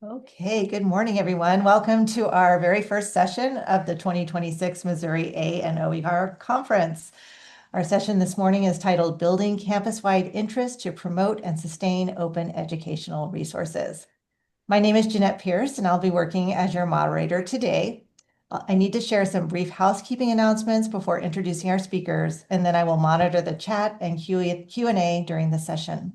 Okay, good morning, everyone. Welcome to our very first session of the 2026 Missouri A and OER Conference. Our session this morning is titled Building Campus-Wide Interest to Promote and Sustain Open Educational Resources. My name is Jeanette Pierce, and I'll be working as your moderator today. I need to share some brief housekeeping announcements before introducing our speakers, and then I will monitor the chat and Q&A during the session.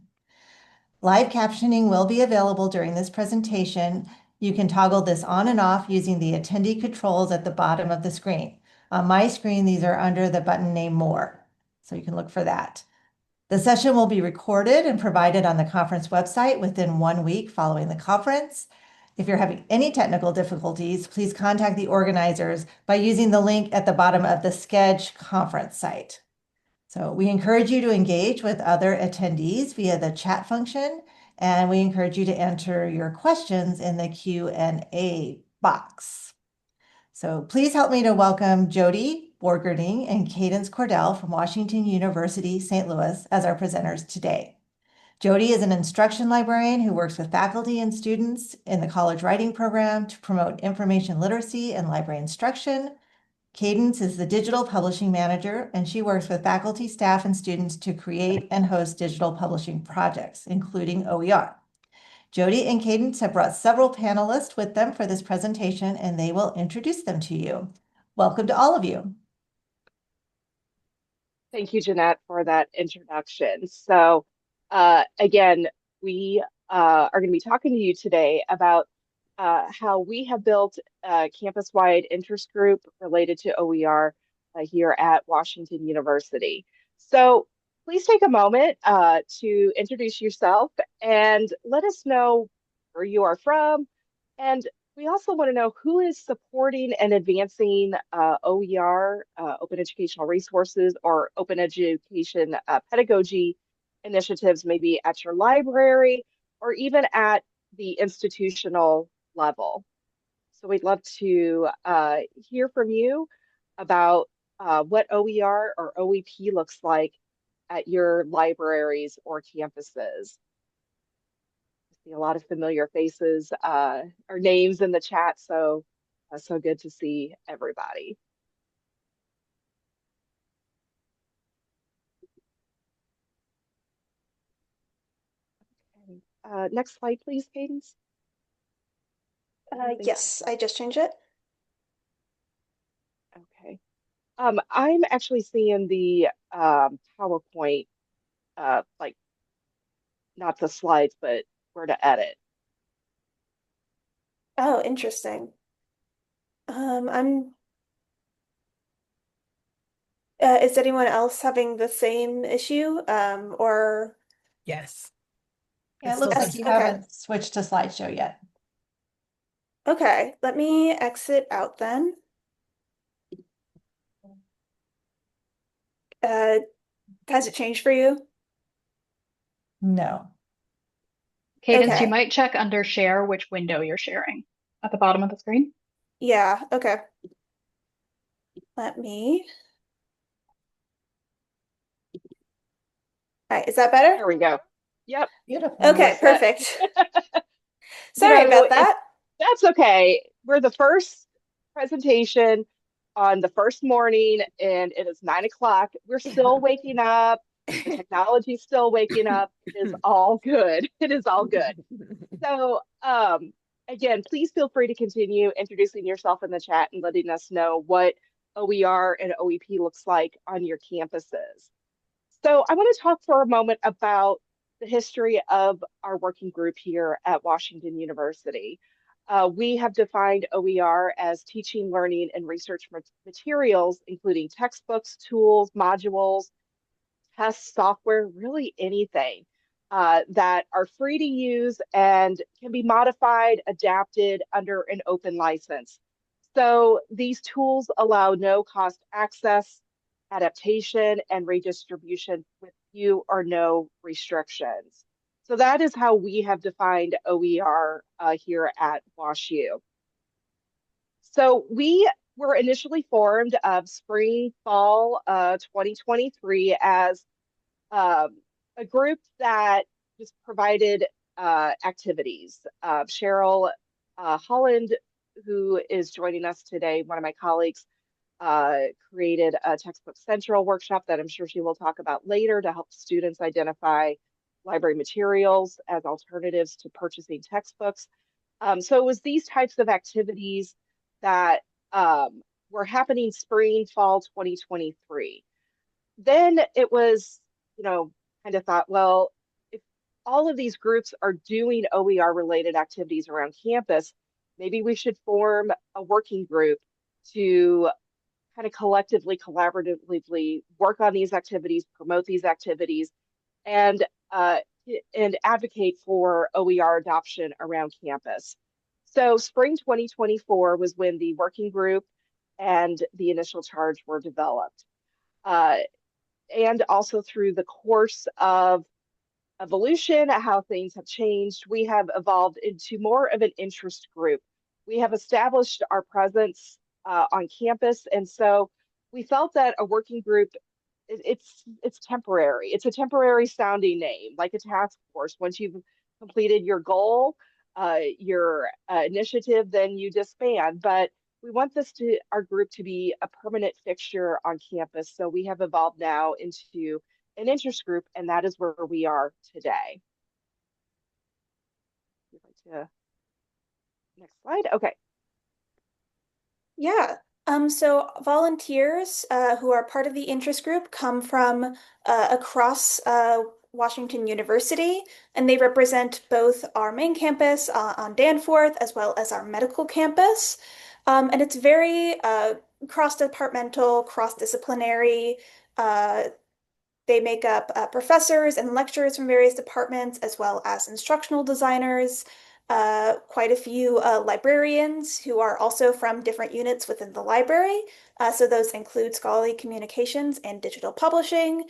Live captioning will be available during this presentation. You can toggle this on and off using the attendee controls at the bottom of the screen. On my screen, these are under the button named More, so you can look for that. The session will be recorded and provided on the conference website within 1 week following the conference. If you're having any technical difficulties, please contact the organizers by using the link at the bottom of the Schedule conference site. So we encourage you to engage with other attendees via the chat function, and we encourage you to enter your questions in the Q&A box. So please help me to welcome Jodie, Borgerding, and Cadence Cordell from Washington University, St. Louis as our presenters today. Jodie is an instruction librarian who works with faculty and students in the college writing program to promote information literacy and library instruction. Cadence is the digital publishing manager, and she works with faculty, staff, and students to create and host digital publishing projects, including OER. Jodie and Cadence have brought several panelists with them for this presentation, and they will introduce them to you. Welcome to all of you. Thank you, Jeanette, for that introduction. So, again, we are going to be talking to you today about how we have built a campus-wide interest group related to OER here at Washington University. So please take a moment to introduce yourself and let us know where you are from. And we also want to know who is supporting and advancing OER, Open Educational Resources, or Open Education Pedagogy initiatives, maybe at your library or even at the institutional level. So we'd love to hear from you about what OER or OEP looks like at your libraries or campuses. I see a lot of familiar faces or names in the chat, so so good to see everybody. Okay. Next slide, please, Cadence. Yes, I just changed it. Okay. I'm actually seeing the PowerPoint, like not the slides, but where to edit. Oh, interesting. I'm is anyone else having the same issue? Or Yes. Yeah, it looks like you okay. haven't switched to slideshow yet. Okay, let me exit out then. Has it changed for you? No. Cadence, Okay. you might check under share which window you're sharing at the bottom of the screen. Yeah, okay. Let me. All right, is that better? There we go. Yep. Beautiful. Okay, perfect. Sorry You know, about that. That's okay. We're the first presentation on the first morning, and it is 9 o'clock. We're still waking up. The technology's still waking up. It is all good. It is all good. So, again, please feel free to continue introducing yourself in the chat and letting us know what OER and OEP looks like on your campuses. So I want to talk for a moment about the history of our working group here at Washington University. We have defined OER as teaching, learning, and research materials, including textbooks, tools, modules, tests, software, really anything that are free to use and can be modified, adapted under an open license. So these tools allow no cost access, adaptation, and redistribution with few or no restrictions. So that is how we have defined OER here at WashU. So we were initially formed of spring, fall 2023 as a group that just provided activities. Cheryl Holland, who is joining us today, one of my colleagues, created a Textbook Central workshop that I'm sure she will talk about later to help students identify library materials as alternatives to purchasing textbooks. So it was these types of activities that were happening spring, fall 2023. Then it was, kind of thought, well, if all of these groups are doing OER related activities around campus, maybe we should form a working group to kind of collectively, collaboratively work on these activities, promote these activities, and uh, and advocate for OER adoption around campus. So spring 2024 was when the working group and the initial charge were developed. Uh, and also through the course of evolution, how things have changed, we have evolved into more of an interest group. We have established our presence on campus, and so we felt that a working group it's temporary. It's a temporary sounding name, like a task force. Once you've completed your goal, your initiative, then you disband. But we want our group to be a permanent fixture on campus. So we have evolved now into an interest group, and that is where we are today. Next slide. Okay. Yeah. So volunteers who are part of the interest group come from across Washington University, and they represent both our main campus on Danforth as well as our medical campus. And it's very cross-departmental, cross-disciplinary. Uh, they make up professors and lecturers from various departments, as well as instructional designers, quite a few librarians who are also from different units within the library. So those include scholarly communications and digital publishing,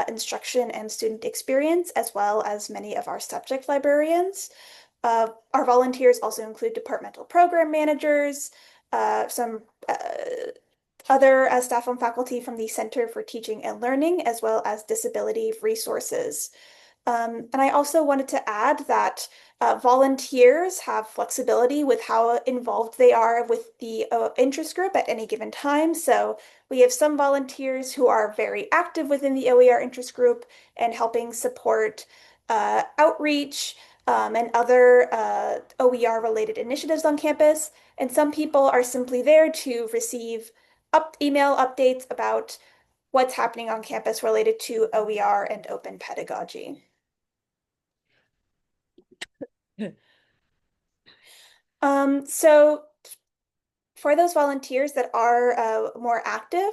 instruction and student experience, as well as many of our subject librarians. Our volunteers also include departmental program managers, some other staff and faculty from the Center for Teaching and Learning, as well as disability resources. And I also wanted to add that volunteers have flexibility with how involved they are with the interest group at any given time. So we have some volunteers who are very active within the OER interest group and helping support outreach and other OER related initiatives on campus. And some people are simply there to receive email updates about what's happening on campus related to OER and open pedagogy. So for those volunteers that are more active,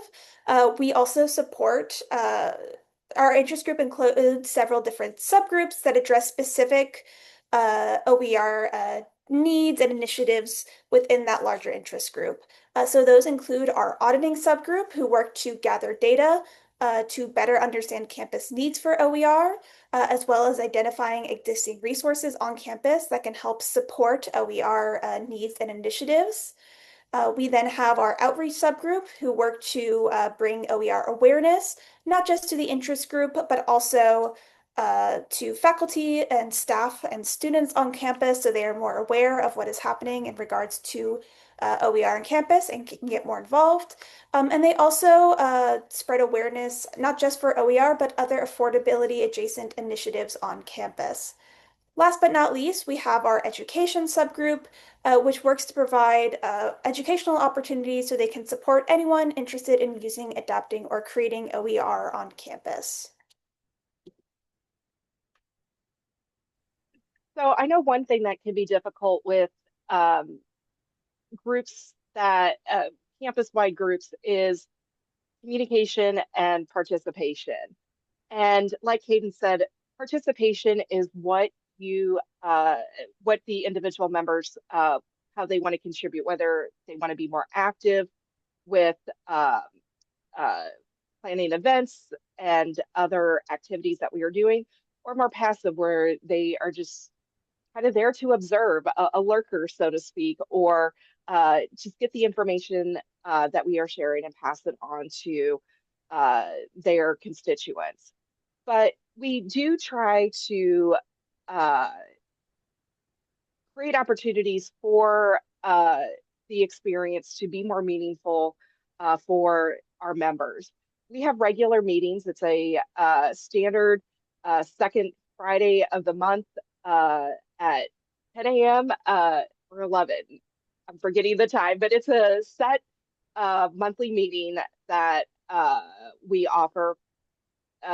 we also support our interest group includes several different subgroups that address specific OER needs and initiatives within that larger interest group. So those include our auditing subgroup, who work to gather data to better understand campus needs for OER, as well as identifying existing resources on campus that can help support OER needs and initiatives. We then have our outreach subgroup who work to bring OER awareness, not just to the interest group, but also to faculty and staff and students on campus so they are more aware of what is happening in regards to OER on campus and can get more involved. And they also spread awareness, not just for OER, but other affordability adjacent initiatives on campus. Last but not least, we have our education subgroup, which works to provide educational opportunities so they can support anyone interested in using, adapting, or creating OER on campus. So I know one thing that can be difficult with groups that campus-wide groups is communication and participation. And like Cadence said, participation is what what the individual members, how they want to contribute, whether they want to be more active with planning events and other activities that we are doing, or more passive, where they are just kind of there to observe, a lurker, so to speak, or just get the information that we are sharing and pass it on to their constituents. But we do try to create opportunities for the experience to be more meaningful for our members. We have regular meetings. It's a standard second Friday of the month at 10 a.m. Or 11. I'm forgetting the time, but it's a set monthly meeting that we offer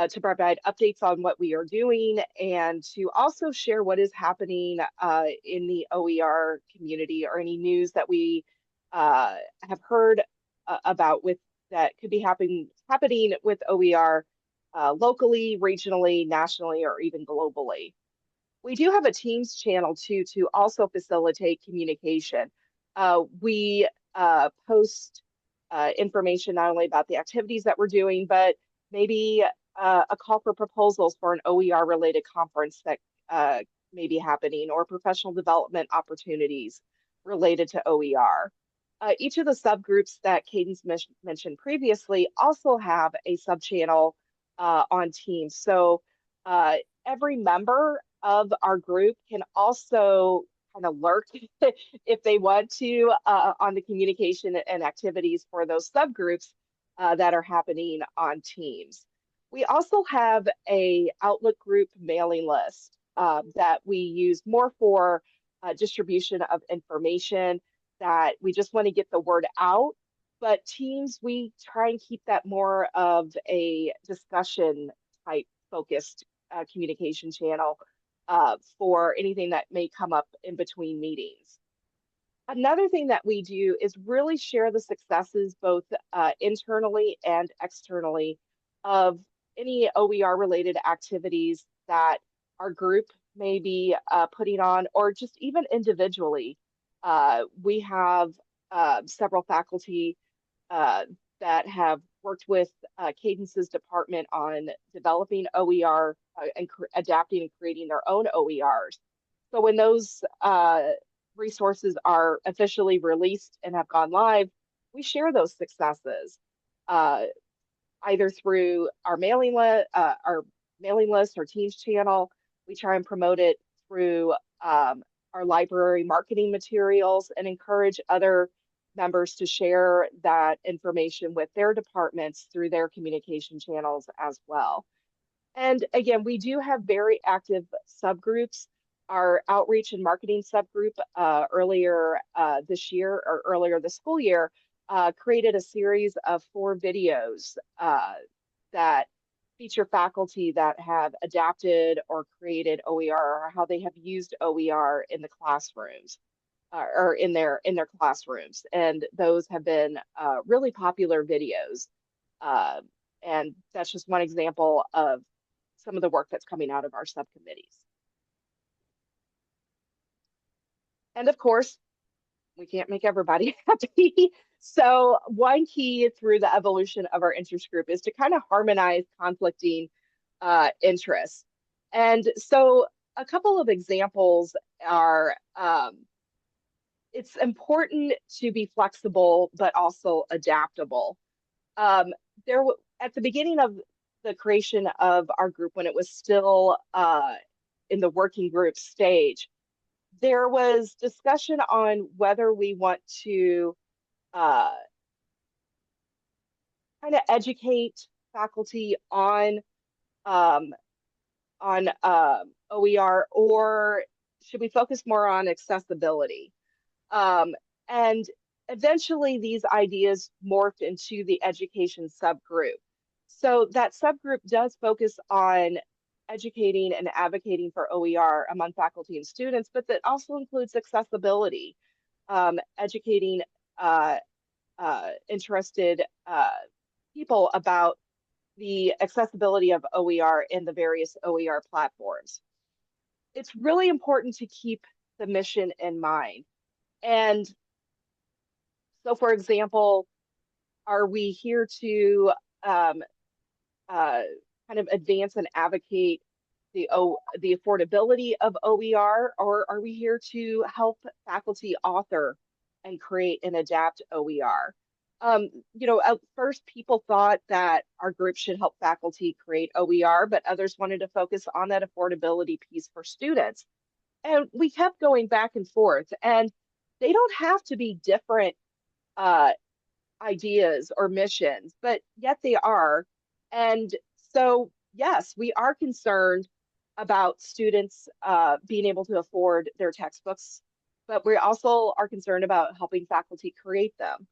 to provide updates on what we are doing and to also share what is happening in the OER community or any news that we have heard about with that could be happening with OER locally, regionally, nationally, or even globally. We do have a Teams channel too to also facilitate communication. We post information not only about the activities that we're doing, but maybe a call for proposals for an OER related conference that may be happening or professional development opportunities related to OER. Each of the subgroups that Cadence mentioned previously also have a subchannel on Teams. So every member of our group can also kind of lurk if they want to on the communication and activities for those subgroups that are happening on Teams. We also have a Outlook group mailing list that we use more for distribution of information that we just want to get the word out. But Teams, we try and keep that more of a discussion type focused communication channel for anything that may come up in between meetings. Another thing that we do is really share the successes both internally and externally of any OER related activities that our group may be putting on, or just even individually. We have several faculty that have worked with Cadence's department on developing OER and adapting and creating their own OERs. So when those resources are officially released and have gone live, we share those successes either through our mailing list or Teams channel. We try and promote it through our library marketing materials and encourage other members to share that information with their departments through their communication channels as well. And again, we do have very active subgroups. Our outreach and marketing subgroup earlier this year or earlier this school year created a series of 4 videos that feature faculty that have adapted or created OER or how they have used OER in the classrooms or in their classrooms. And those have been really popular videos. And that's just one example of some of the work that's coming out of our subcommittees. And of course, we can't make everybody happy. So one key through the evolution of our interest group is to kind of harmonize conflicting interests. And so a couple of examples are, it's important to be flexible, but also adaptable. At the beginning of the creation of our group, when it was still in the working group stage, there was discussion on whether we want to kind of educate faculty on OER, or should we focus more on accessibility? And eventually these ideas morphed into the education subgroup. So that subgroup does focus on educating and advocating for OER among faculty and students, but that also includes accessibility, educating interested people about the accessibility of OER in the various OER platforms. It's really important to keep the mission in mind. And so, for example, are we here to kind of advance and advocate the affordability of OER, or are we here to help faculty author and create and adapt OER? At first people thought that our group should help faculty create OER, but others wanted to focus on that affordability piece for students. And we kept going back and forth, and they don't have to be different uh, ideas or missions, but yet they are. And so, yes, we are concerned about students being able to afford their textbooks, but we also are concerned about helping faculty create them.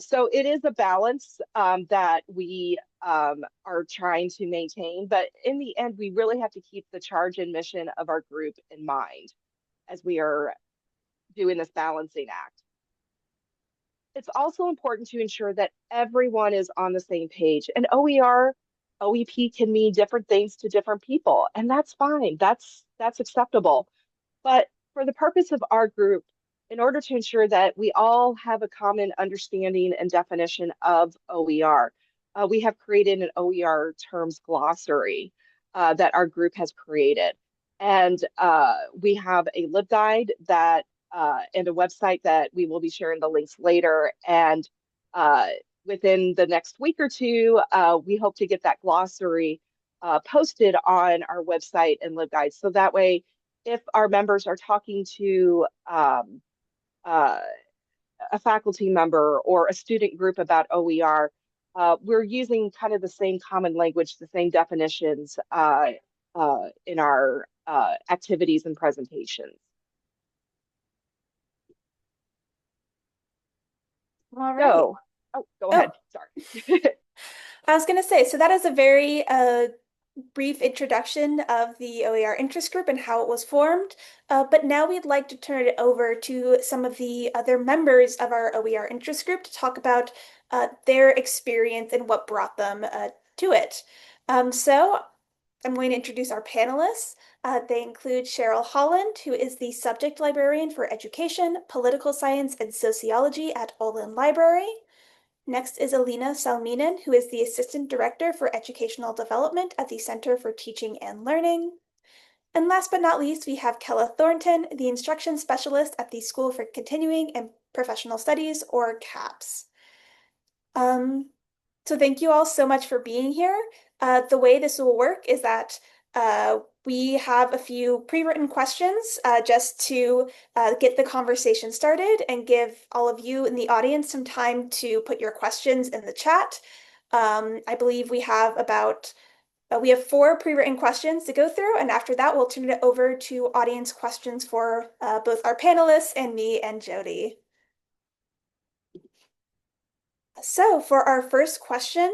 So it is a balance that we are trying to maintain, but in the end, we really have to keep the charge and mission of our group in mind as we are doing this balancing act. It's also important to ensure that everyone is on the same page. And OER, OEP can mean different things to different people, and that's fine. That's acceptable. But for the purpose of our group, in order to ensure that we all have a common understanding and definition of OER, we have created an OER terms glossary that our group has created. And we have a LibGuide that and a website that we will be sharing the links later. And uh, within the next week or two, we hope to get that glossary posted on our website and LibGuide. So that way, if our members are talking to uh, a faculty member or a student group about OER, we're using kind of the same common language, the same definitions in our activities and presentations. All right. So, go ahead. Sorry. I was going to say, so that is a very brief introduction of the OER interest group and how it was formed. But now we'd like to turn it over to some of the other members of our OER interest group to talk about their experience and what brought them to it. So I'm going to introduce our panelists. They include Cheryl Holland, who is the subject librarian for education, political science, and sociology at Olin Library. Next is Alina Salminen, who is the Assistant Director for Educational Development at the Center for Teaching and Learning. And last but not least, we have Kella Thornton, the Instruction Specialist at the School for Continuing and Professional Studies, or CAPS. So thank you all so much for being here. The way this will work is that we have a few pre-written questions just to get the conversation started and give all of you in the audience some time to put your questions in the chat. I believe we have we have 4 pre-written questions to go through, and after that, we'll turn it over to audience questions for both our panelists and me and Jodie. So for our first question,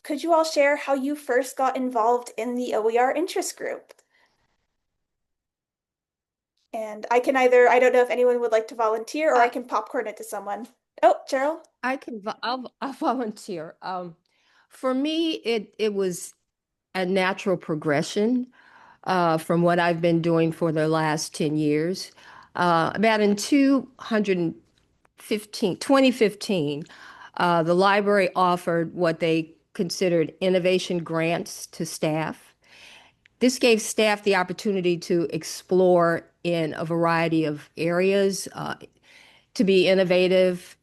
could you all share how you first got involved in the OER interest group? And I can either, I don't know if anyone would like to volunteer, or I can popcorn it to someone. Oh, Cheryl? I'll volunteer. For me, it was a natural progression from what I've been doing for the last 10 years. About in 2015, the library offered what they considered innovation grants to staff. This gave staff the opportunity to explore in a variety of areas, to be innovative,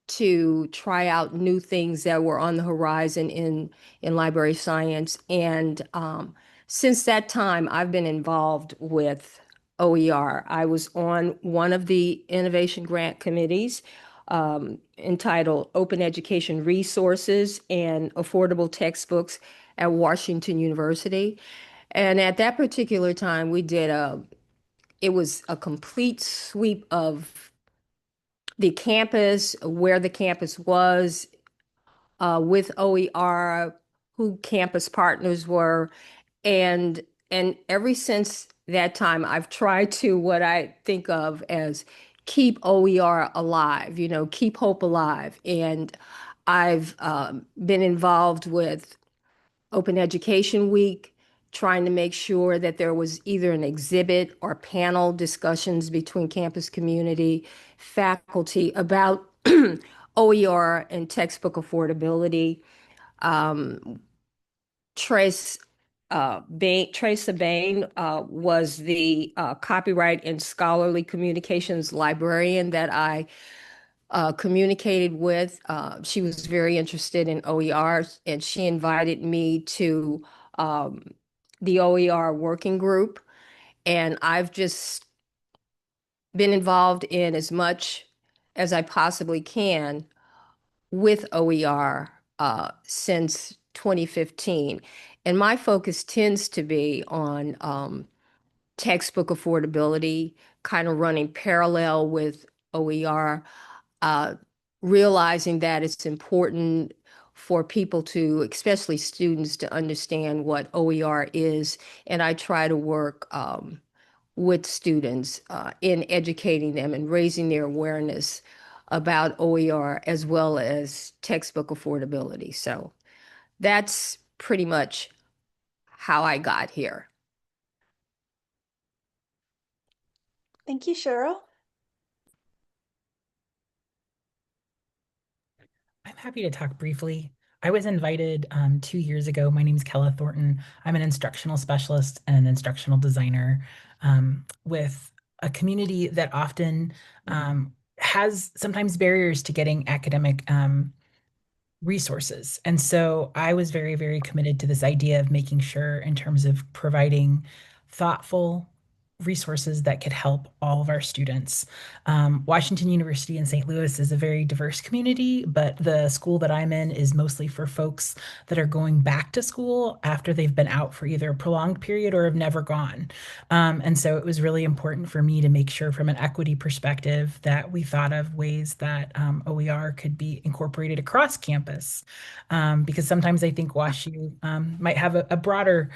to try out new things that were on the horizon in library science. And since that time, I've been involved with OER. I was on one of the innovation grant committees entitled Open Education Resources and Affordable Textbooks at Washington University. And at that particular time, it was a complete sweep of the campus, where the campus was with OER, who campus partners were, and ever since that time, I've tried to what I think of as keep OER alive, keep hope alive, and I've been involved with Open Education Week, trying to make sure that there was either an exhibit or panel discussions between campus community, faculty about OER and textbook affordability. Trace Sabane was the copyright and scholarly communications librarian that I communicated with. She was very interested in OER, and she invited me to the OER working group. And I've just been involved in as much as I possibly can with OER since 2015. And my focus tends to be on textbook affordability, kind of running parallel with OER, uh, realizing that it's important for people to, especially students, to understand what OER is. And I try to work with students in educating them and raising their awareness about OER as well as textbook affordability. So that's pretty much how I got here. Thank you, Cheryl. I'm happy to talk briefly. I was invited 2 years ago. My name is Kella Thornton. I'm an instructional specialist and an instructional designer with a community that often has sometimes barriers to getting academic resources. And so I was very, very committed to this idea of making sure, in terms of providing thoughtful resources that could help all of our students. Washington University in St. Louis is a very diverse community, but the school that I'm in is mostly for folks that are going back to school after they've been out for either a prolonged period or have never gone. And so it was really important for me to make sure, from an equity perspective, that we thought of ways that OER could be incorporated across campus. Because sometimes I think WashU might have a broader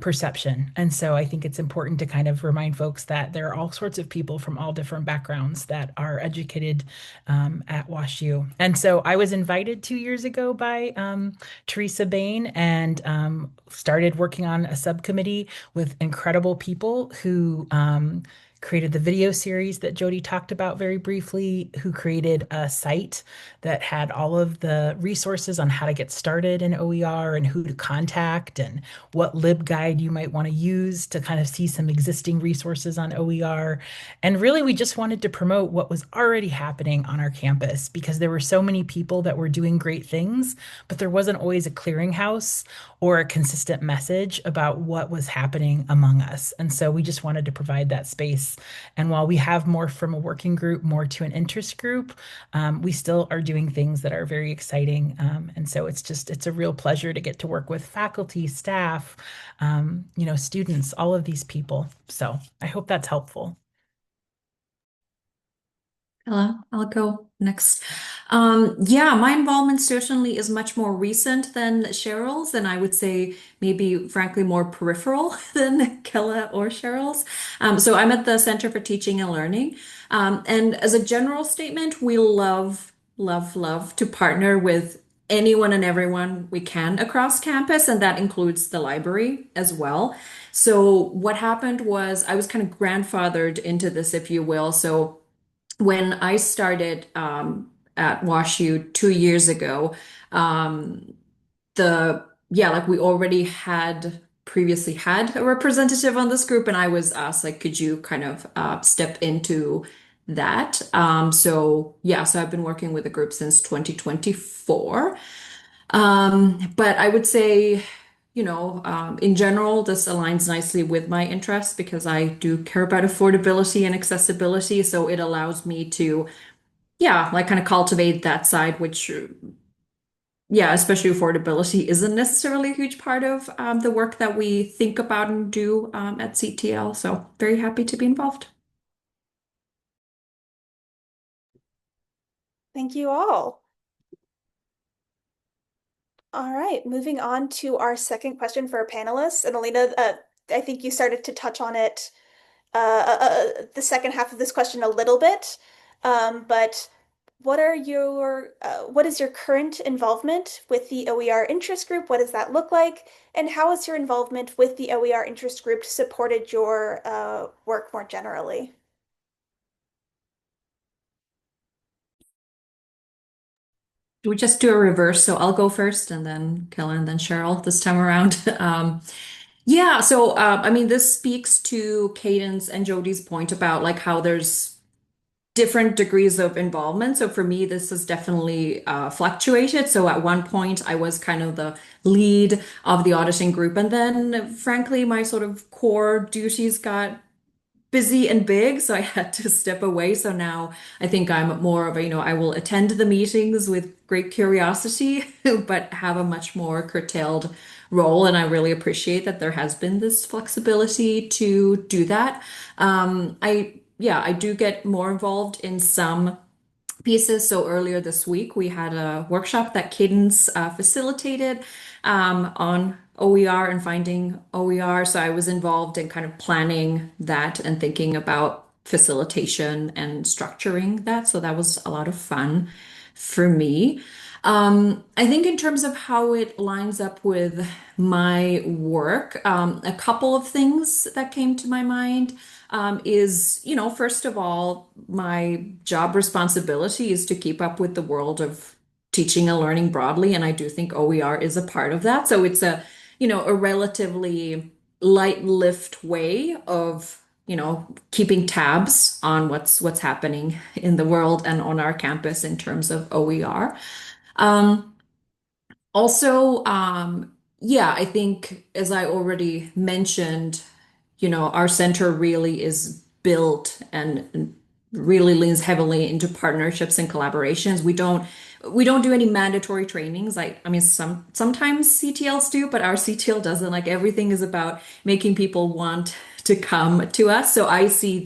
perception. And so I think it's important to kind of remind folks that there are all sorts of people from all different backgrounds that are educated at WashU. And so I was invited 2 years ago by Teresa Bain and started working on a subcommittee with incredible people who created the video series that Jodie talked about very briefly, who created a site that had all of the resources on how to get started in OER and who to contact and what LibGuide you might want to use to kind of see some existing resources on OER. And really, we just wanted to promote what was already happening on our campus, because there were so many people that were doing great things, but there wasn't always a clearinghouse or a consistent message about what was happening among us. And so we just wanted to provide that space. And while we have more from a working group, more to an interest group, we still are doing things that are very exciting. And so it's a real pleasure to get to work with faculty, staff, students, all of these people. So I hope that's helpful. Hello, I'll go next. Yeah, my involvement certainly is much more recent than Cheryl's, and I would say maybe, frankly, more peripheral than Kella or Cheryl's. So I'm at the Center for Teaching and Learning. And as a general statement, we love, love, love to partner with anyone and everyone we can across campus, and that includes the library as well. So what happened was I was kind of grandfathered into this, if you will. So when I started at WashU 2 years ago, we already had previously had a representative on this group, and I was asked, like, could you kind of step into that? So I've been working with the group since 2024. But I would say, in general, this aligns nicely with my interests because I do care about affordability and accessibility. So it allows me to, kind of cultivate that side, which, especially affordability isn't necessarily a huge part of the work that we think about and do at CTL. So very happy to be involved. Thank you all. All right, moving on to our second question for our panelists. And Alina, I think you started to touch on it, the second half of this question a little bit. But what is your current involvement with the OER interest group? What does that look like? And how has your involvement with the OER interest group supported your work more generally? We just do a reverse, so I'll go first and then Kellen and then Cheryl this time around. This speaks to Cadence and Jodie's point about like how there's different degrees of involvement. So for me, this has definitely fluctuated. So at one point, I was kind of the lead of the auditing group. And then, frankly, my sort of core duties got busy and big, so I had to step away. So now I think I'm more of a, I will attend the meetings with great curiosity, but have a much more curtailed role. And I really appreciate that there has been this flexibility to do that. I do get more involved in some pieces. So earlier this week, we had a workshop that Cadence facilitated on OER and finding OER. So I was involved in kind of planning that and thinking about facilitation and structuring that. So that was a lot of fun for me. I think in terms of how it lines up with my work, a couple of things that came to my mind is, first of all, my job responsibility is to keep up with the world of teaching and learning broadly. And I do think OER is a part of that. So it's a relatively light lift way of, keeping tabs on what's happening in the world and on our campus in terms of OER. Um, also, yeah, I think as I already mentioned, our center really is built and really leans heavily into partnerships and collaborations. We don't do any mandatory trainings. I mean, sometimes CTLs do, but our CTL doesn't. Like everything is about making people want to come to us. So I see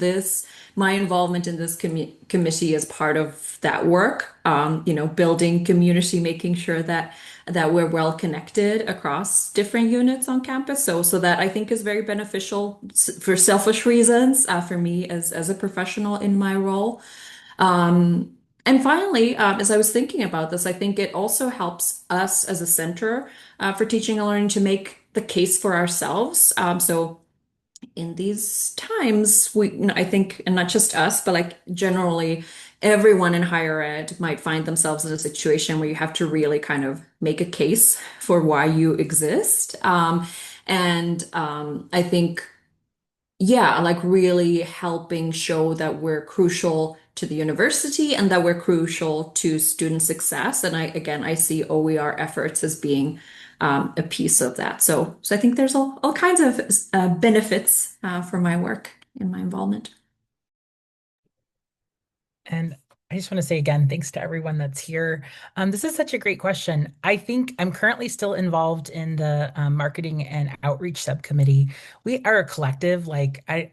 my involvement in this committee as part of that work. Building community, making sure that we're well connected across different units on campus. So that I think is very beneficial for selfish reasons for me as a professional in my role. And finally, as I was thinking about this, I think it also helps us as a center for teaching and learning to make the case for ourselves. So in these times, I think, and not just us, but like generally everyone in higher ed might find themselves in a situation where you have to really kind of make a case for why you exist. I think, yeah, like really helping show that we're crucial to the university and that we're crucial to student success. And I see OER efforts as being a piece of that. So I think there's all kinds of benefits for my work and my involvement. And I just want to say again, thanks to everyone that's here. This is such a great question. I think I'm currently still involved in the marketing and outreach subcommittee. We are a collective, like I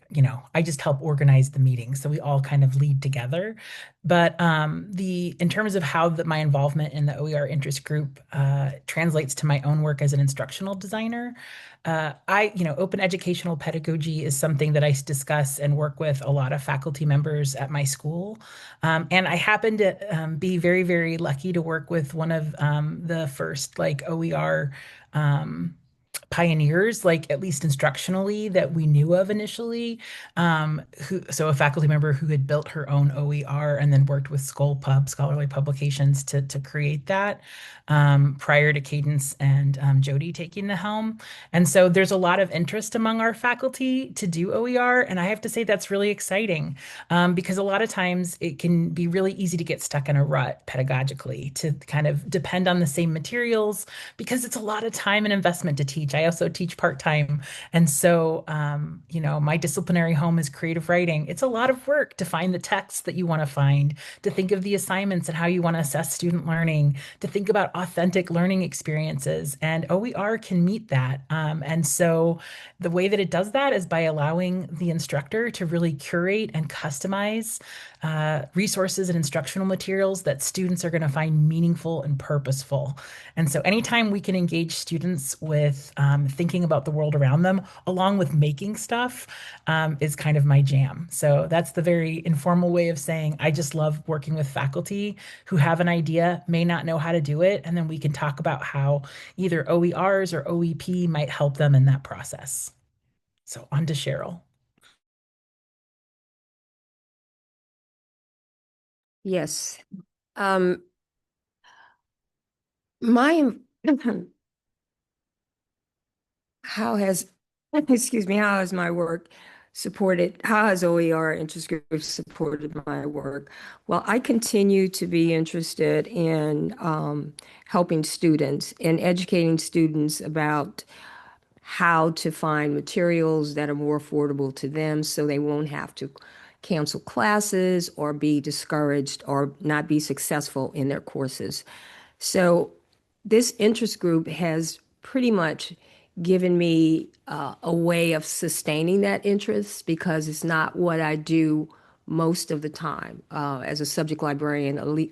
just help organize the meetings, so we all kind of lead together. But in terms of how my involvement in the OER interest group translates to my own work as an instructional designer, open educational pedagogy is something that I discuss and work with a lot of faculty members at my school. And I happen to be very, very lucky to work with one of the first like OER pioneers, like at least instructionally, that we knew of initially. So a faculty member who had built her own OER and then worked with Scholarly Publications to create that prior to Cadence and Jodie taking the helm. And so there's a lot of interest among our faculty to do OER. And I have to say that's really exciting because a lot of times it can be really easy to get stuck in a rut pedagogically, to kind of depend on the same materials because it's a lot of time and investment to teach. I also teach part-time. And so, my disciplinary home is creative writing. It's a lot of work to find the texts that you want to find, to think of the assignments and how you want to assess student learning, to think about authentic learning experiences. And OER can meet that. And so the way that it does that is by allowing the instructor to really curate and customize resources and instructional materials that students are going to find meaningful and purposeful. And so anytime we can engage students with thinking about the world around them, along with making stuff, is kind of my jam. So that's the very informal way of saying I just love working with faculty who have an idea, may not know how to do it, and then we can talk about how either OERs or OEP might help them in that process. So on to Cheryl. Yes. My how has excuse me, how has my work how has OER interest group supported my work? Well, I continue to be interested in helping students and educating students about how to find materials that are more affordable to them so they won't have to cancel classes or be discouraged or not be successful in their courses. So this interest group has pretty much given me a way of sustaining that interest because it's not what I do most of the time. As a subject librarian,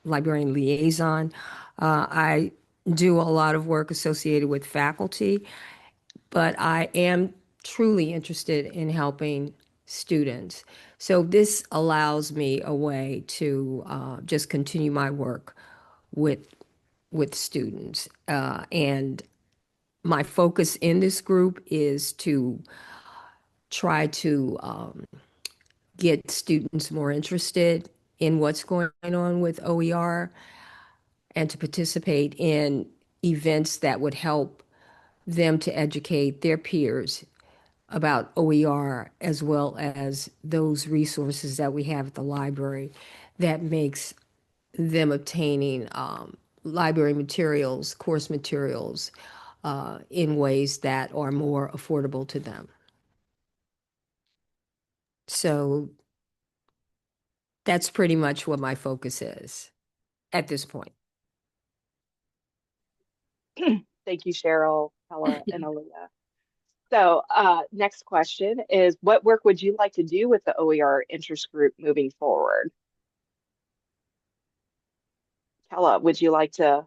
librarian liaison, I do a lot of work associated with faculty, but I am truly interested in helping students. So this allows me a way to just continue my work with students. And my focus in this group is to try to get students more interested in what's going on with OER and to participate in events that would help them to educate their peers about OER as well as those resources that we have at the library that makes them obtaining library materials, course materials, in ways that are more affordable to them. So that's pretty much what my focus is at this point. Thank you, Cheryl, Ella, and Aaliyah. So, next question is, what work would you like to do with the OER interest group moving forward? Kella, would you like to?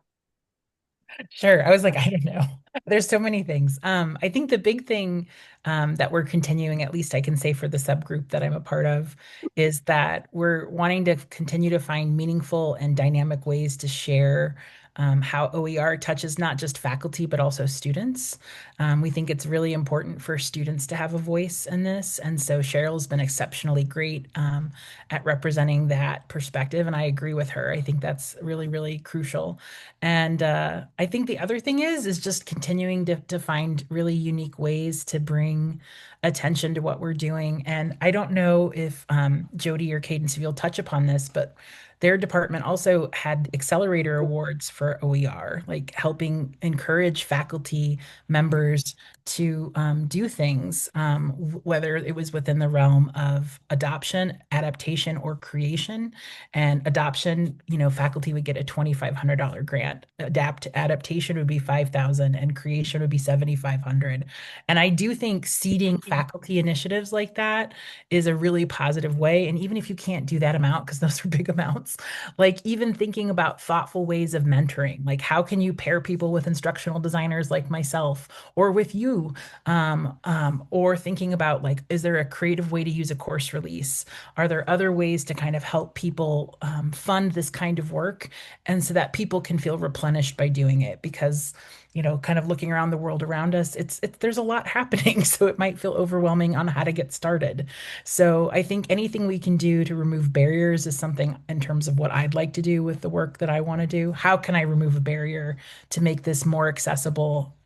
Sure. I was like, I don't know. There's so many things. I think the big thing that we're continuing, at least I can say for the subgroup that I'm a part of, is that we're wanting to continue to find meaningful and dynamic ways to share how OER touches not just faculty, but also students. We think it's really important for students to have a voice in this. And so Cheryl's been exceptionally great at representing that perspective. And I agree with her. I think that's really, really crucial. And I think the other thing is just continuing to find really unique ways to bring attention to what we're doing. And I don't know if Jodie or Cadence, if you'll touch upon this, but their department also had accelerator awards for OER, like helping encourage faculty members to do things, whether it was within the realm of adoption, adaptation, or creation. And adoption, faculty would get a $2,500 grant. Adaptation would be 5,000, and creation would be 7,500. And I do think seeding faculty initiatives like that is a really positive way. And even if you can't do that amount, because those are big amounts, like even thinking about thoughtful ways of mentoring, like how can you pair people with instructional designers like myself or with you, or thinking about like, is there a creative way to use a course release? Are there other ways to kind of help people fund this kind of work, and so that people can feel replenished by doing it? Because kind of looking around the world around us, it's there's a lot happening, so it might feel overwhelming on how to get started. So I think anything we can do to remove barriers is something in terms of what I'd like to do with the work that I want to do. How can I remove a barrier to make this more accessible,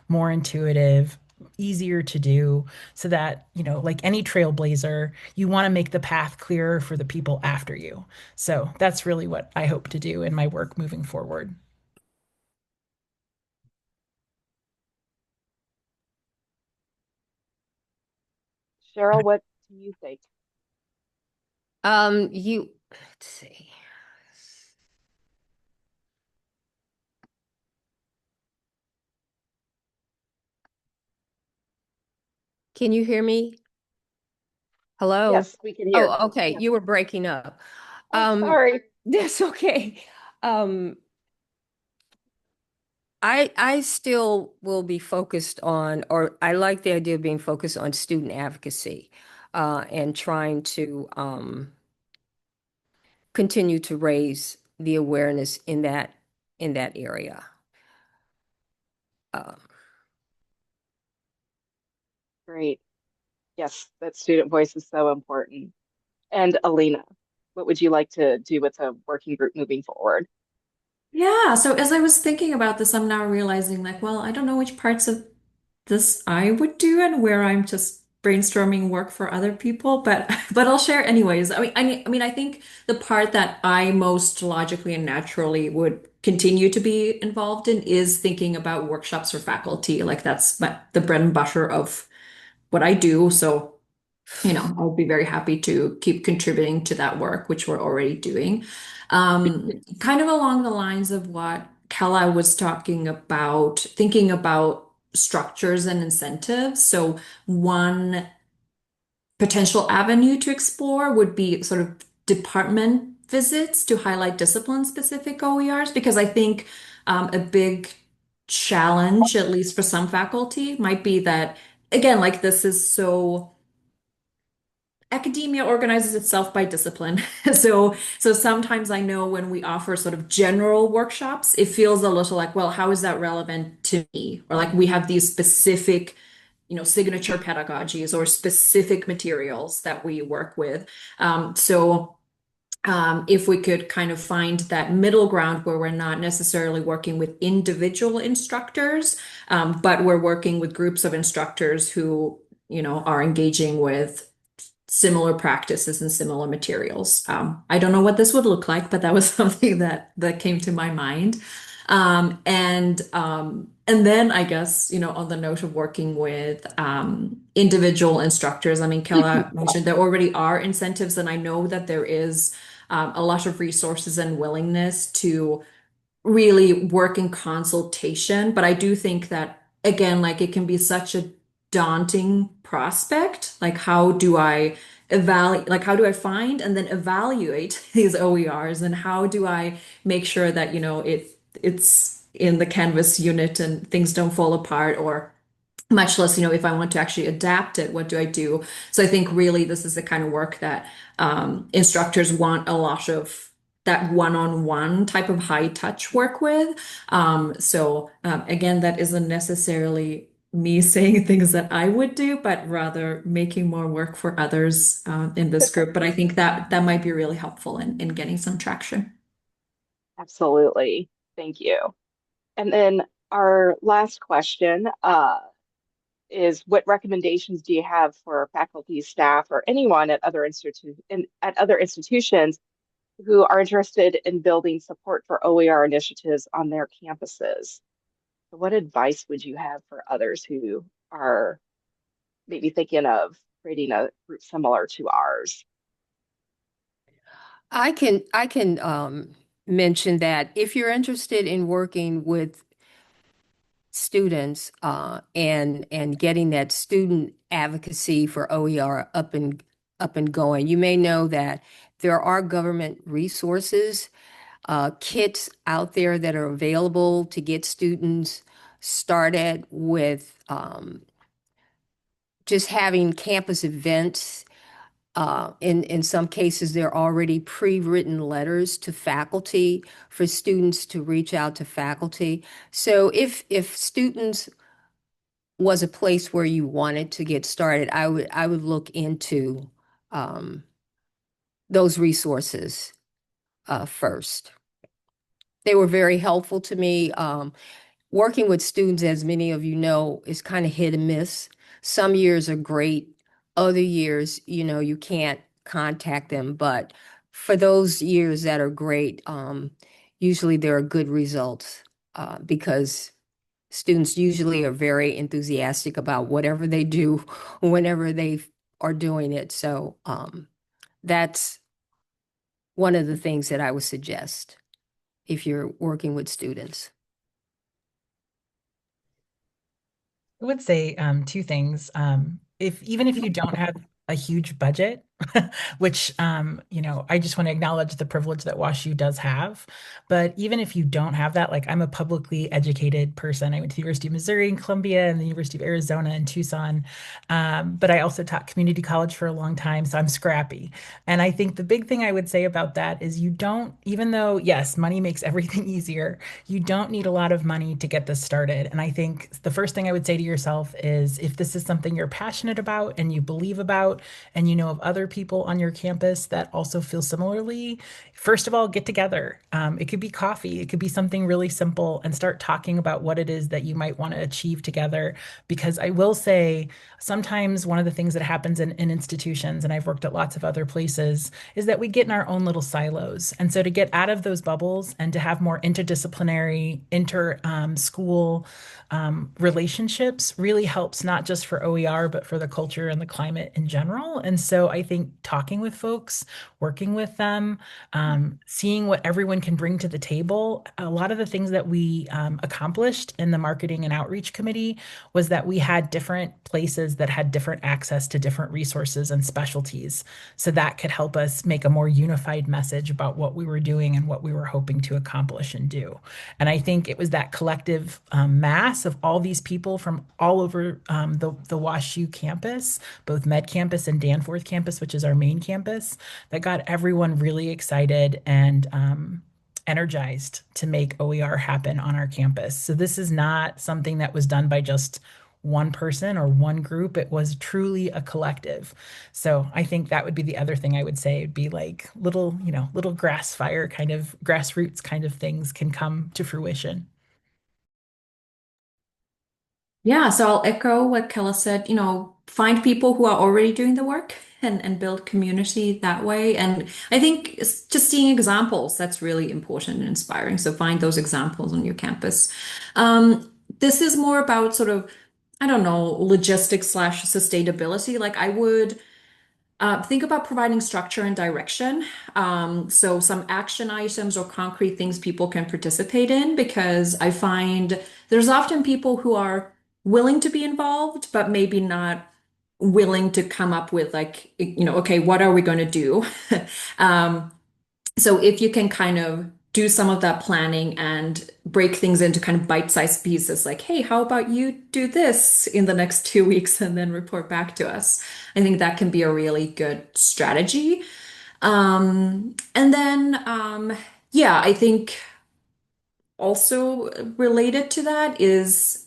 more intuitive, easier to do, so that, like any trailblazer, you want to make the path clearer for the people after you. So that's really what I hope to do in my work moving forward. Cheryl, what do you think? Let's see. Can you hear me? Hello? Yes, we can hear. Oh, okay. Yes. You were breaking up. Oh, sorry. That's okay. I still will be focused on, or I like the idea of being focused on student advocacy, and trying to continue to raise the awareness in that area. Uh, Great. Yes, that student voice is so important. And Alina, what would you like to do with the working group moving forward? Yeah, so as I was thinking about this, I'm now realizing like, well, I don't know which parts of this I would do and where I'm just brainstorming work for other people, but I'll share anyways. I think the part that I most logically and naturally would continue to be involved in is thinking about workshops for faculty. Like that's the bread and butter of what I do. So, I'll be very happy to keep contributing to that work, which we're already doing. Kind of along the lines of what Kella was talking about, thinking about structures and incentives. So one potential avenue to explore would be sort of department visits to highlight discipline-specific OERs, because I think a big challenge, at least for some faculty, might be that, again, like this is so academia organizes itself by discipline. So sometimes I know when we offer sort of general workshops, it feels a little like, well, how is that relevant to me? Or like we have these specific, signature pedagogies or specific materials that we work with. If we could kind of find that middle ground where we're not necessarily working with individual instructors, but we're working with groups of instructors who, are engaging with similar practices and similar materials. I don't know what this would look like, but that was something that came to my mind. And then I guess, on the note of working with individual instructors, I mean, Kella mentioned there already are incentives, and I know that there is a lot of resources and willingness to really work in consultation. But I do think that, again, like it can be such a daunting prospect. Like, how do I evaluate, like, how do I find and then evaluate these OERs? And how do I make sure that, it's in the Canvas unit and things don't fall apart, or much less, if I want to actually adapt it, what do I do? So I think really this is the kind of work that instructors want a lot of that one-on-one type of high touch work with. Again, that isn't necessarily me saying things that I would do, but rather making more work for others in this group. But I think that might be really helpful in getting some traction. Absolutely. Thank you. And then our last question is, what recommendations do you have for faculty, staff, or anyone at other institutions who are interested in building support for OER initiatives on their campuses? So what advice would you have for others who are maybe thinking of creating a group similar to ours? I can mention that if you're interested in working with students and getting that student advocacy for OER up and going, you may know that there are government resources, kits out there that are available to get students started with just having campus events. In some cases, there are already pre-written letters to faculty for students to reach out to faculty. So if students was a place where you wanted to get started, I would look into those resources first. They were very helpful to me. Working with students, as many of you know, is kind of hit and miss. Some years are great. Other years, you can't contact them. But for those years that are great, usually there are good results because students usually are very enthusiastic about whatever they do whenever they are doing it. So that's one of the things that I would suggest if you're working with students. I would say two things. Even if you don't have a huge budget, which I just want to acknowledge the privilege that WashU does have. But even if you don't have that, like I'm a publicly educated person. I went to the University of Missouri in Columbia and the University of Arizona in Tucson. But I also taught community college for a long time, so I'm scrappy. And I think the big thing I would say about that is you don't, even though, yes, money makes everything easier, you don't need a lot of money to get this started. And I think the first thing I would say to yourself is if this is something you're passionate about and you believe about, and you know of other people on your campus that also feel similarly, first of all, get together. It could be coffee, it could be something really simple, and start talking about what it is that you might want to achieve together. Because I will say, sometimes one of the things that happens in institutions, and I've worked at lots of other places, is that we get in our own little silos. And so to get out of those bubbles and to have more interdisciplinary, school relationships really helps, not just for OER, but for the culture and the climate in general. And so I think talking with folks, working with them, seeing what everyone can bring to the table. A lot of the things that we accomplished in the marketing and outreach committee was that we had different places that had different access to different resources and specialties. So that could help us make a more unified message about what we were doing and what we were hoping to accomplish and do. And I think it was that collective mass of all these people from all over the WashU campus, both Med campus and Danforth campus, which is our main campus, that got everyone really excited and energized to make OER happen on our campus. So this is not something that was done by just one person or one group. It was truly a collective. So I think that would be the other thing I would say. It'd be like little, little grass fire kind of grassroots kind of things can come to fruition. Yeah, so I'll echo what Kella said, find people who are already doing the work and build community that way. And I think it's just seeing examples, that's really important and inspiring. So find those examples on your campus. This is more about sort of, I don't know, logistics slash sustainability. Like I would think about providing structure and direction. So some action items or concrete things people can participate in, because I find there's often people who are willing to be involved, but maybe not willing to come up with like, okay, what are we going to do? Um, so if you can kind of do some of that planning and break things into kind of bite-sized pieces, like, hey, how about you do this in the next 2 weeks and then report back to us? I think that can be a really good strategy. And then, yeah, I think also related to that is,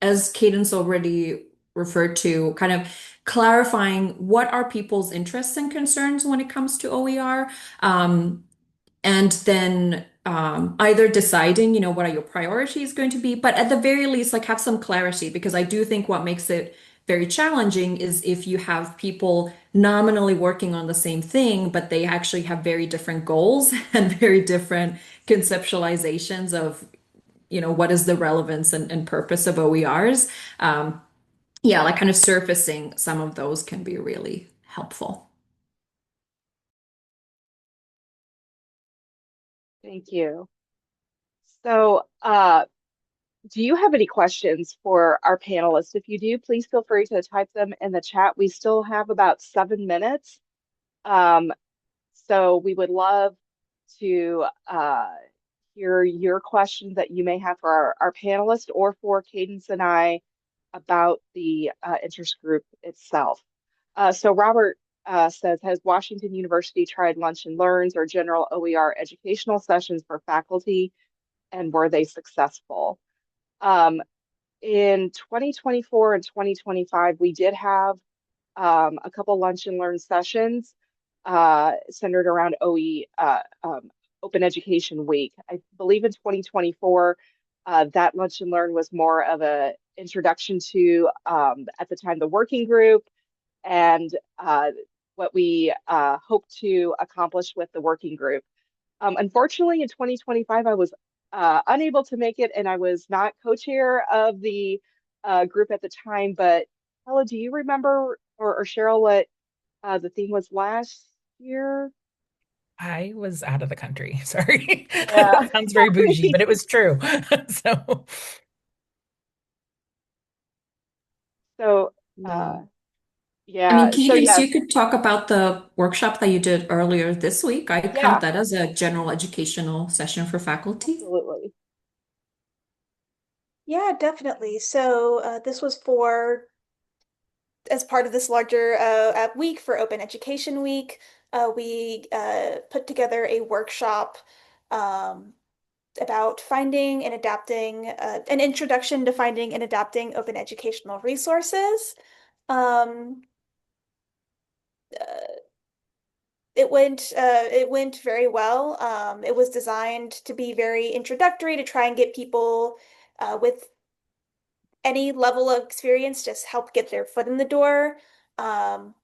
as Cadence already referred to, kind of clarifying what are people's interests and concerns when it comes to OER. And then either deciding, what are your priorities going to be, but at the very least, like have some clarity, because I do think what makes it very challenging is if you have people nominally working on the same thing, but they actually have very different goals and very different conceptualizations of, what is the relevance and purpose of OERs. Yeah, like kind of surfacing some of those can be really helpful. Thank you. So, do you have any questions for our panelists? If you do, please feel free to type them in the chat. We still have about 7 minutes. So we would love to hear your questions that you may have for our panelists or for Cadence and I about the interest group itself. So Robert says, has Washington University tried lunch and learns or general OER educational sessions for faculty, and were they successful? In 2024 and 2025, we did have a couple lunch and learn sessions centered around Open Education Week. I believe in 2024, that lunch and learn was more of a introduction to, at the time, the working group and what we hope to accomplish with the working group. Unfortunately, in 2025, I was unable to make it, and I was not co-chair of the group at the time. But Ella, do you remember, or Cheryl, what the theme was last year? I was out of the country. Sorry. Yeah. That sounds very bougie, but it was true. So, So, I yeah. mean, So Cadence, yes, you could talk about the workshop that you did earlier this week. I count yeah, that as a general educational session for faculty. absolutely. Yeah, definitely. So this was as part of this larger week for Open Education Week. We put together a workshop about finding and adapting, an introduction to finding and adapting open educational resources. Um, it went very well. It was designed to be very introductory to try and get people with any level of experience, just help get their foot in the door. Um,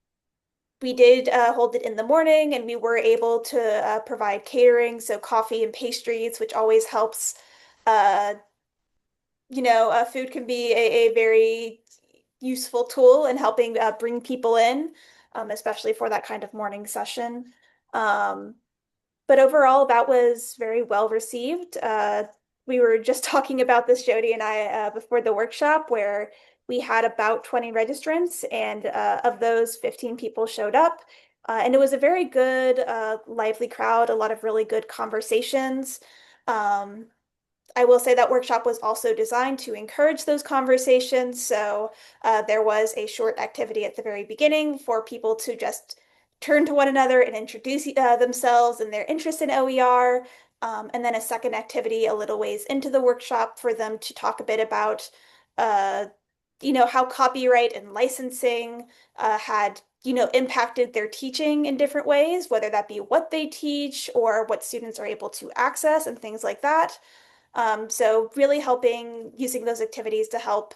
we did hold it in the morning, and we were able to provide catering, so coffee and pastries, which always helps. Uh, Food can be a very useful tool in helping bring people in, especially for that kind of morning session. Um, but overall, that was very well received. We were just talking about this, Jodie and I, before the workshop, where we had about 20 registrants, and of those, 15 people showed up. And it was a very good, lively crowd, a lot of really good conversations. Um, I will say that workshop was also designed to encourage those conversations. So there was a short activity at the very beginning for people to just turn to one another and introduce themselves and their interest in OER. And then a second activity a little ways into the workshop for them to talk a bit about, uh, how copyright and licensing had, impacted their teaching in different ways, whether that be what they teach or what students are able to access and things like that. So really helping using those activities to help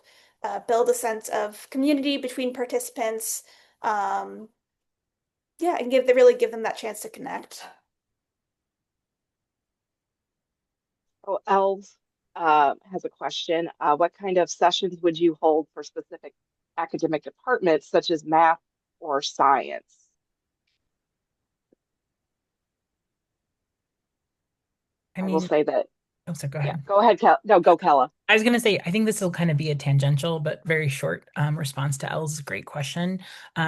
build a sense of community between participants. Um, yeah, and really give them that chance to connect. Oh, Elves has a question. What kind of sessions would you hold for specific academic departments, such as math or science? I I will mean, say that, oh, so go yeah, ahead. go ahead, No, go, Kella. I was going to say, I think this will kind of be a tangential but very short response to Elle's great question.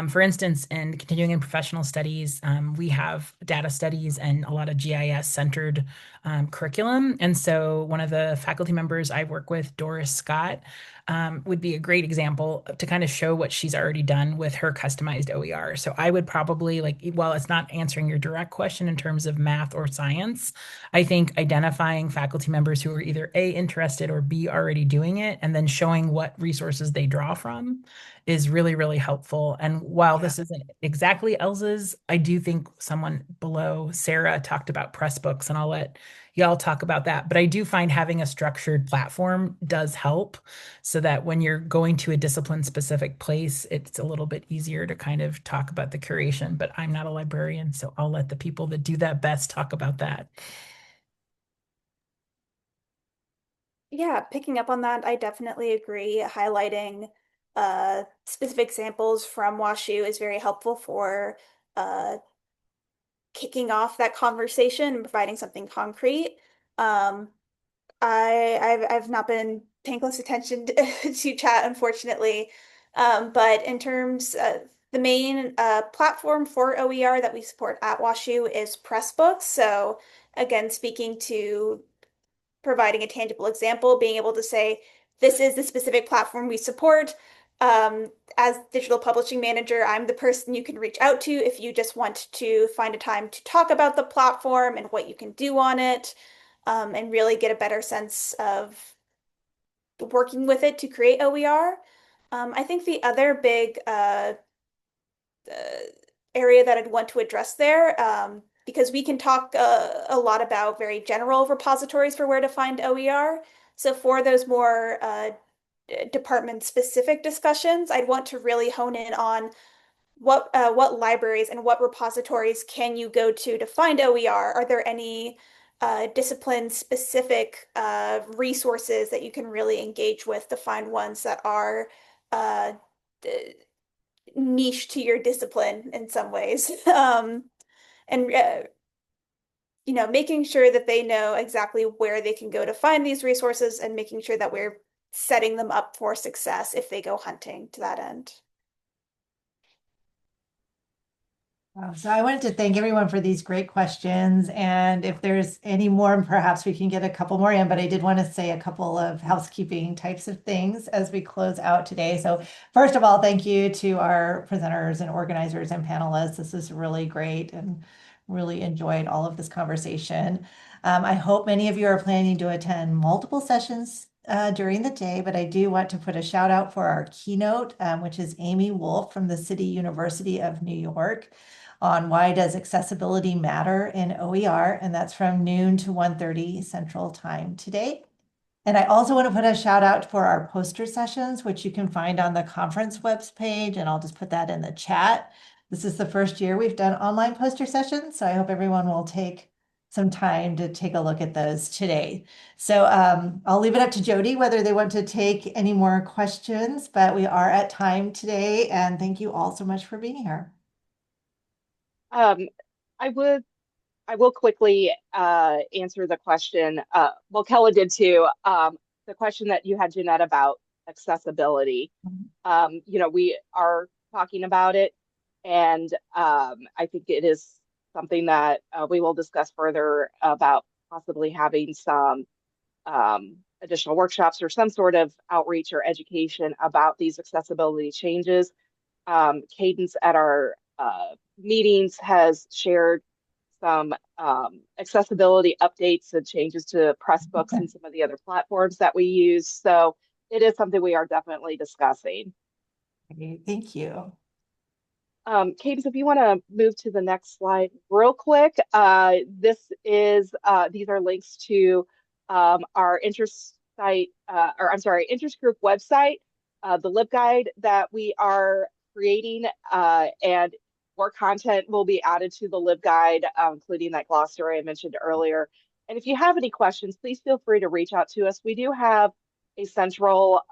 For instance, in continuing and professional studies, we have data studies and a lot of GIS centered curriculum. And so one of the faculty members I work with, Doris Scott, would be a great example to kind of show what she's already done with her customized OER. So I would probably while it's not answering your direct question in terms of math or science, I think identifying faculty members who are either A, interested or B, already doing it, and then showing what resources they draw from is really, really helpful. And while this isn't exactly Elsa's, I do think someone below, Sarah, talked about Pressbooks, and I'll let y'all talk about that. But I do find having a structured platform does help so that when you're going to a discipline specific place, it's a little bit easier to kind of talk about the curation. But I'm not a librarian, so I'll let the people that do that best talk about that. Yeah, picking up on that, I definitely agree. Highlighting specific examples from WashU is very helpful for uh, kicking off that conversation and providing something concrete. Um, I've not been paying close attention to chat, unfortunately. But in terms the main platform for OER that we support at WashU is Pressbooks. So again, speaking to providing a tangible example, being able to say, this is the specific platform we support. As digital publishing manager, I'm the person you can reach out to if you just want to find a time to talk about the platform and what you can do on it, and really get a better sense of working with it to create OER. I think the other big uh, area that I'd want to address there, because we can talk a lot about very general repositories for where to find OER. So for those more department specific discussions, I'd want to really hone in on what libraries and what repositories can you go to find OER? Are there any discipline specific resources that you can really engage with to find ones that are uh, niche to your discipline in some ways? And making sure that they know exactly where they can go to find these resources and making sure that we're setting them up for success if they go hunting to that end. Wow. So I wanted to thank everyone for these great questions. And if there's any more, perhaps we can get a couple more in, but I did want to say a couple of housekeeping types of things as we close out today. So first of all, thank you to our presenters and organizers and panelists. This is really great and really enjoyed all of this conversation. I hope many of you are planning to attend multiple sessions during the day, but I do want to put a shout out for our keynote, which is Amy Wolf from the City University of New York on why does accessibility matter in OER, and that's from noon to 1:30 Central Time today. And I also want to put a shout out for our poster sessions, which you can find on the conference webs page, and I'll just put that in the chat. This is the first year we've done online poster sessions, so I hope everyone will take some time to take a look at those today. So I'll leave it up to Jodie whether they want to take any more questions, but we are at time today, and thank you all so much for being here. I will quickly answer the question. Well, Kella did too. The question that you had, Jeanette, about accessibility. We are talking about it, and I think it is something that we will discuss further about possibly having some additional workshops or some sort of outreach or education about these accessibility changes. Cadence at our meetings has shared some accessibility updates and changes to Pressbooks and some of the other platforms that we use. So it is something we are definitely discussing. Okay, thank you. Cadence, if you want to move to the next slide real quick, these are links to our interest group website, the LibGuide that we are creating, and more content will be added to the LibGuide, including that glossary I mentioned earlier. And if you have any questions, please feel free to reach out to us. We do have a central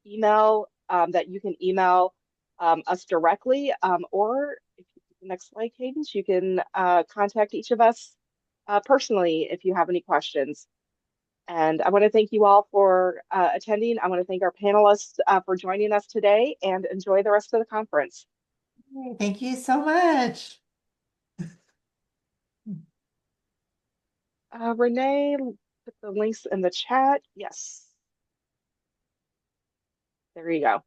email that you can email us directly, or if you the next slide, Cadence, you can contact each of us personally if you have any questions. And I want to thank you all for attending. I want to thank our panelists for joining us today, and enjoy the rest of the conference. Thank you so much. Renee, put the links in the chat. Yes. There you go.